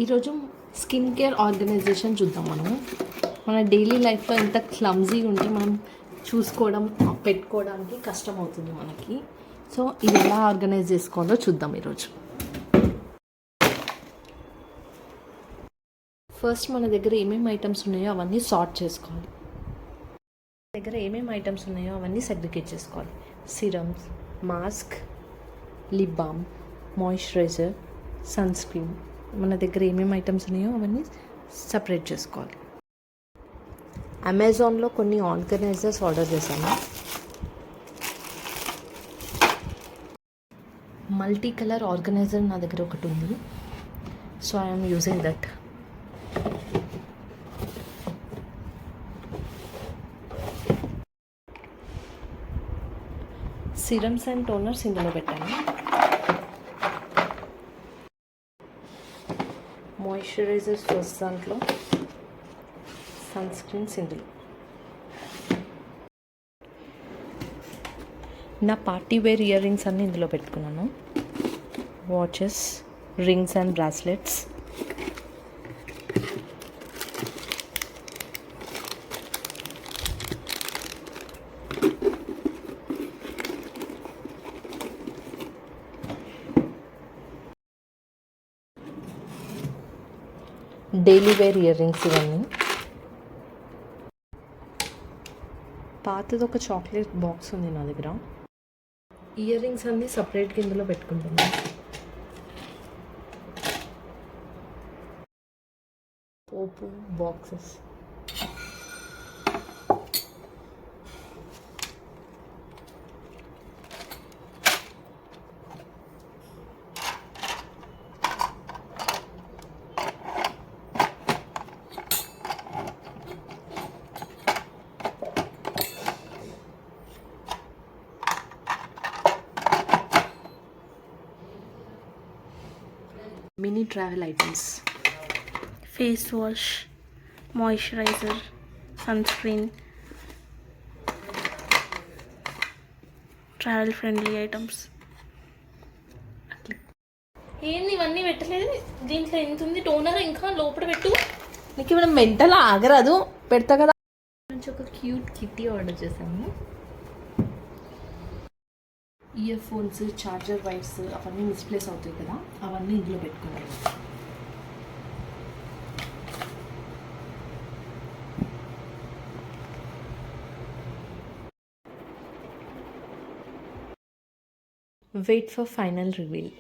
ఈరోజు skin care organisation చూద్దాం. మన డైలీ లైఫ్లో ఎంత క్లమ్జీగా ఉంటే మనం చూసుకోవడం పెట్టుకోవడానికి కష్టం అవుతుంది మనకి. సో ఇది ఎలా ఆర్గనైజ్ చేసుకోవాలో చూద్దాం ఈరోజు. ఫస్ట్ మన దగ్గర ఏమేమి ఐటమ్స్ ఉన్నాయో అవన్నీ సార్ట్ చేసుకోవాలి. సెగ్రిగేట్ చేసుకోవాలి. Serums, mask, lip balm, moisturiser, sunscreen. మన దగ్గర ఏమేమి ఐటమ్స్ ఉన్నాయో అవన్నీ సపరేట్ చేసుకోవాలి. అమెజాన్లో కొన్ని ఆర్గనైజర్స్ ఆర్డర్ చేశాను. మల్టీ కలర్ ఆర్గనైజర్ నా దగ్గర ఒకటి ఉంది. So I'm using that. Serums and toners ఇందులో పెట్టాను. మాయిశ్చరైజర్స్ ఫస్ట్ దాంట్లో, సన్ స్క్రీన్స్ ఇందులో. నా పార్టీ వేర్ ఇయర్ రింగ్స్ అన్నీ ఇందులో పెట్టుకున్నాను. Watches, rings and bracelets. Daily wear earrings ఇవన్నీ. పాతది ఒక చాక్లెట్ బాక్స్ ఉంది నా దగ్గర. ఇయర్ రింగ్స్ అన్నీ సపరేట్గా ఇందులో పెట్టుకుంటున్నాను. ఓపు boxes. Mini travel items. Face wash, moisturiser, sunscreen, travel friendly items. ఏంది ఇవన్నీ పెట్టలేదు? దీంట్లో ఎంత ఉంది? టోనర్ ఇంకా లోపల పెట్టు. నీకు ఇప్పుడు మెంటల్ ఆగరాదు, పెడతా కదా. నుంచి ఒక క్యూట్ కిట్టి ఆర్డర్ చేశాము. ఇయర్ ఫోన్స్, చార్జర్ వైర్స్ అవన్నీ మిస్ప్లేస్ అవుతాయి కదా, అవన్నీ ఇందులో పెట్టుకున్నాను. Wait for final reveal.